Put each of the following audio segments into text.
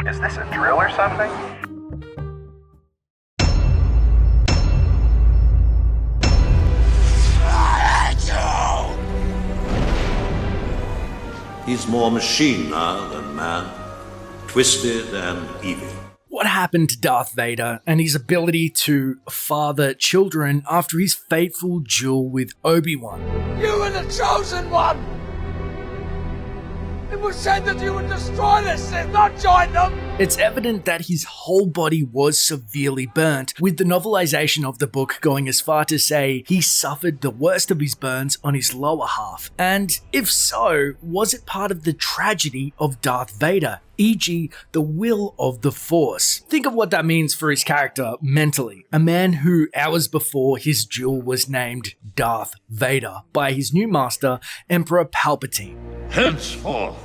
Is this a drill or something? He's more machine now than man, twisted and evil. What happened to Darth Vader and his ability to father children after his fateful duel with Obi-Wan? You were the chosen one! It was said that you would destroy the Sith, not join them! It's evident that his whole body was severely burnt, with the novelization of the book going as far to say he suffered the worst of his burns on his lower half. And if so, was it part of the tragedy of Darth Vader? E.g., the will of the Force. Think of what that means for his character mentally. A man who hours before his duel was named Darth Vader by his new master, Emperor Palpatine. Henceforth,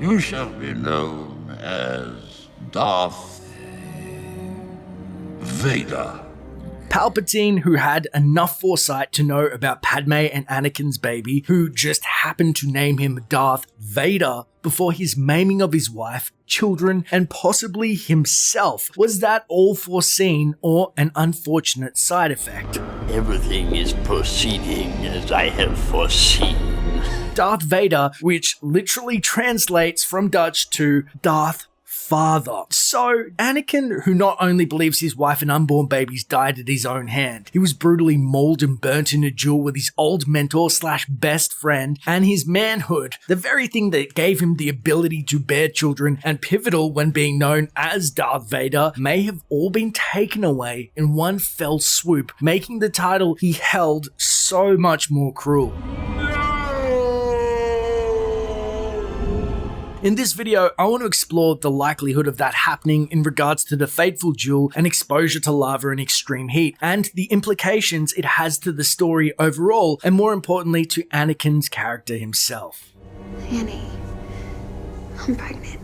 you shall be known as Darth Vader. Palpatine, who had enough foresight to know about Padme and Anakin's baby, who just happened to name him Darth Vader before his maiming of his wife, children, and possibly himself. Was that all foreseen or an unfortunate side effect? Everything is proceeding as I have foreseen. Darth Vader, which literally translates from Dutch to Darth Father. So, Anakin, who not only believes his wife and unborn babies died at his own hand, he was brutally mauled and burnt in a duel with his old mentor / best friend, and his manhood, the very thing that gave him the ability to bear children and pivotal when being known as Darth Vader, may have all been taken away in one fell swoop, making the title he held so much more cruel. In this video, I want to explore the likelihood of that happening in regards to the fateful duel and exposure to lava and extreme heat, and the implications it has to the story overall, and more importantly to Anakin's character himself. Annie, I'm pregnant.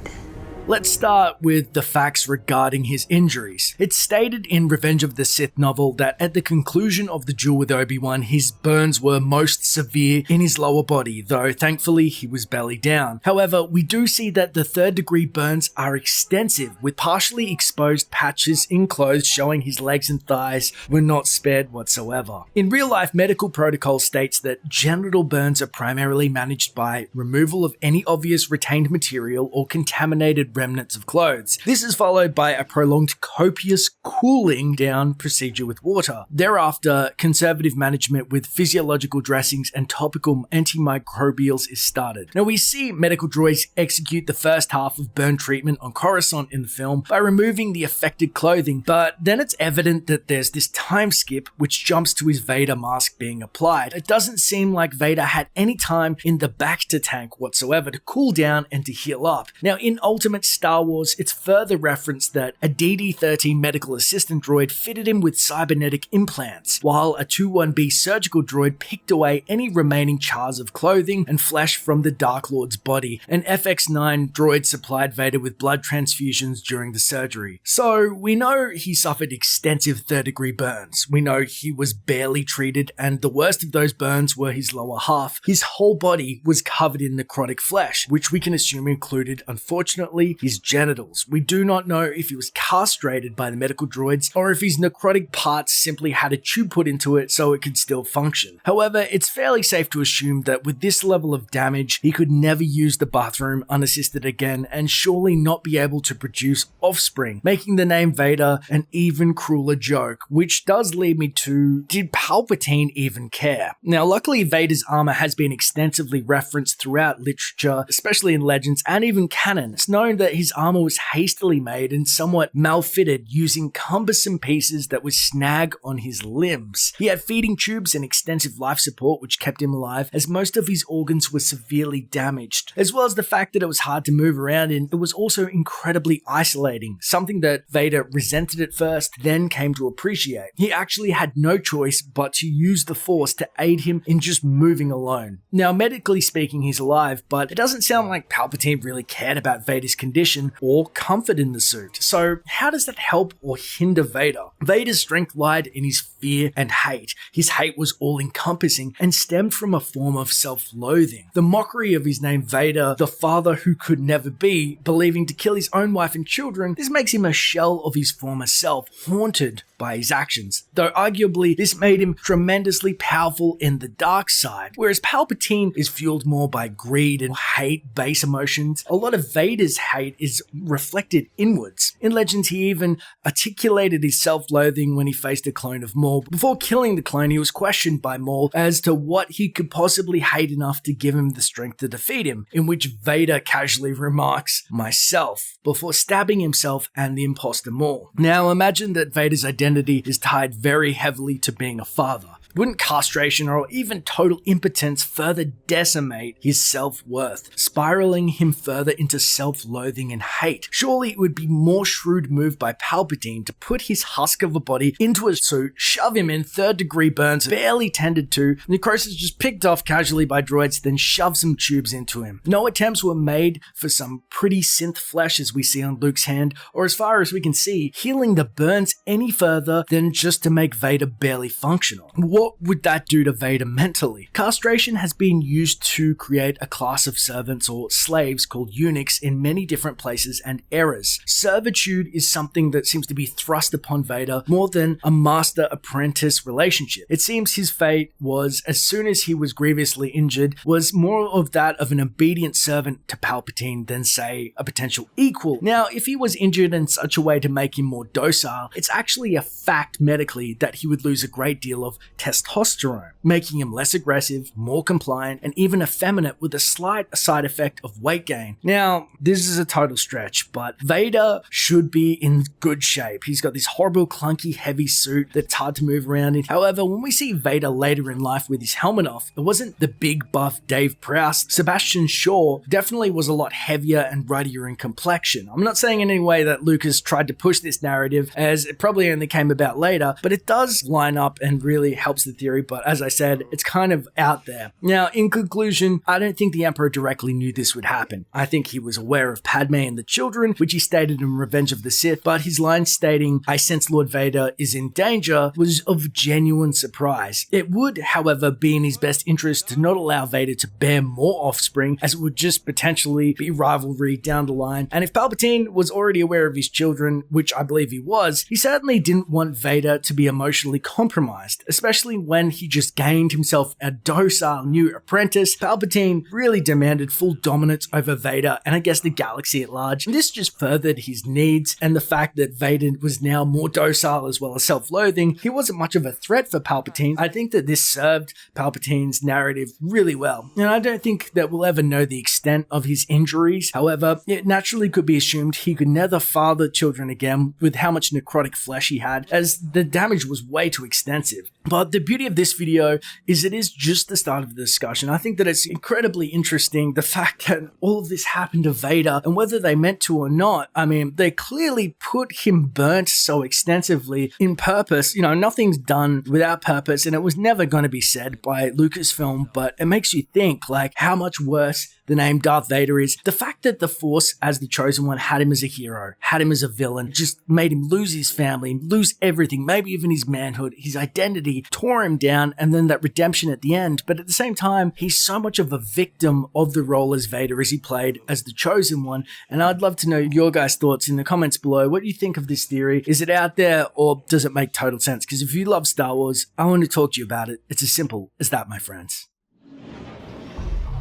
Let's start with the facts regarding his injuries. It's stated in Revenge of the Sith novel that at the conclusion of the duel with Obi-Wan, his burns were most severe in his lower body, though thankfully he was belly down. However, we do see that the third-degree burns are extensive, with partially exposed patches in clothes showing his legs and thighs were not spared whatsoever. In real life, medical protocol states that genital burns are primarily managed by removal of any obvious retained material or contaminated remnants of clothes. This is followed by a prolonged copious cooling down procedure with water. Thereafter, conservative management with physiological dressings and topical antimicrobials is started. Now we see medical droids execute the first half of burn treatment on Coruscant in the film by removing the affected clothing, but then it's evident that there's this time skip which jumps to his Vader mask being applied. It doesn't seem like Vader had any time in the Bacta tank whatsoever to cool down and to heal up. Now in Ultimate Star Wars, it's further referenced that a DD-13 medical assistant droid fitted him with cybernetic implants, while a 21B surgical droid picked away any remaining chars of clothing and flesh from the Dark Lord's body. An FX-9 droid supplied Vader with blood transfusions during the surgery. So we know he suffered extensive third-degree burns. We know he was barely treated, and the worst of those burns were his lower half. His whole body was covered in necrotic flesh, which we can assume included, unfortunately, his genitals. We do not know if he was castrated by the medical droids or if his necrotic parts simply had a tube put into it so it could still function. However, it's fairly safe to assume that with this level of damage, he could never use the bathroom unassisted again and surely not be able to produce offspring, making the name Vader an even crueler joke, which does lead me to, did Palpatine even care? Now, luckily Vader's armor has been extensively referenced throughout literature, especially in Legends and even canon. It's known that his armor was hastily made and somewhat malfitted using cumbersome pieces that would snag on his limbs. He had feeding tubes and extensive life support which kept him alive, as most of his organs were severely damaged, as well as the fact that it was hard to move around and it was also incredibly isolating, something that Vader resented at first, then came to appreciate. He actually had no choice but to use the Force to aid him in just moving alone. Now, medically speaking, he's alive, but it doesn't sound like Palpatine really cared about Vader's condition condition or comfort in the suit. So how does that help or hinder Vader? Vader's strength lied in his fear and hate. His hate was all-encompassing and stemmed from a form of self-loathing. The mockery of his name Vader, the father who could never be, believing to kill his own wife and children, this makes him a shell of his former self, haunted by his actions. Though arguably this made him tremendously powerful in the dark side. Whereas Palpatine is fueled more by greed and hate, base emotions, a lot of Vader's hate is reflected inwards. In Legends, he even articulated his self-loathing when he faced a clone of Maul. Before killing the clone, he was questioned by Maul as to what he could possibly hate enough to give him the strength to defeat him, in which Vader casually remarks, "myself," before stabbing himself and the imposter Maul. Now imagine that Vader's identity is tied very heavily to being a father. Wouldn't castration or even total impotence further decimate his self-worth, spiraling him further into self-loathing and hate? Surely it would be more shrewd move by Palpatine to put his husk of a body into a suit, shove him in, third-degree burns, barely tended to, necrosis just picked off casually by droids, then shove some tubes into him. No attempts were made for some pretty synth flesh as we see on Luke's hand, or as far as we can see, healing the burns any further than just to make Vader barely functional. What would that do to Vader mentally? Castration has been used to create a class of servants or slaves called eunuchs in many different places and eras. Servitude is something that seems to be thrust upon Vader more than a master-apprentice relationship. It seems his fate was, as soon as he was grievously injured, was more of that of an obedient servant to Palpatine than, say, a potential equal. Now, if he was injured in such a way to make him more docile, it's actually a fact medically that he would lose a great deal of testosterone, making him less aggressive, more compliant, and even effeminate with a slight side effect of weight gain. Now, this is a total stretch, but Vader should be in good shape. He's got this horrible, clunky, heavy suit that's hard to move around in. However, when we see Vader later in life with his helmet off, it wasn't the big buff Dave Prowse. Sebastian Shaw definitely was a lot heavier and ruddier in complexion. I'm not saying in any way that Lucas tried to push this narrative, as it probably only came about later, but it does line up and really helps the theory, but as I said, it's kind of out there. Now, in conclusion, I don't think the Emperor directly knew this would happen. I think he was aware of Padme and the children, which he stated in Revenge of the Sith, but his line stating, "I sense Lord Vader is in danger," was of genuine surprise. It would, however, be in his best interest to not allow Vader to bear more offspring, as it would just potentially be rivalry down the line. And if Palpatine was already aware of his children, which I believe he was, he certainly didn't want Vader to be emotionally compromised, especially when he just gained himself a docile new apprentice. Palpatine really demanded full dominance over Vader and I guess the galaxy at large. And this just furthered his needs, and the fact that Vader was now more docile as well as self-loathing, he wasn't much of a threat for Palpatine. I think that this served Palpatine's narrative really well, and I don't think that we'll ever know the extent of his injuries. However, it naturally could be assumed he could never father children again with how much necrotic flesh he had, as the damage was way too extensive. But the beauty of this video is it is just the start of the discussion. I think that it's incredibly interesting, the fact that all of this happened to Vader, and whether they meant to or not, I mean, they clearly put him burnt so extensively in purpose. You know, nothing's done without purpose, and it was never going to be said by Lucasfilm, but it makes you think, like, how much worse the name Darth Vader is. The fact that the Force, as the Chosen One, had him as a hero, had him as a villain, just made him lose his family, lose everything, maybe even his manhood, his identity, tore him down, and then that redemption at the end. But at the same time, he's so much of a victim of the role as Vader as he played as the Chosen One. And I'd love to know your guys' thoughts in the comments below. What do you think of this theory? Is it out there, or does it make total sense? Because if you love Star Wars, I want to talk to you about it. It's as simple as that, my friends.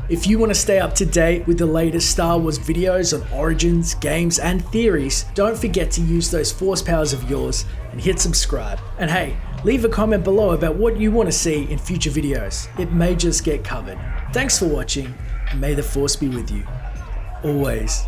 If you want to stay up to date with the latest Star Wars videos on origins, games, and theories, don't forget to use those force powers of yours and hit subscribe. And hey, leave a comment below about what you want to see in future videos. It may just get covered. Thanks for watching, and may the Force be with you. Always.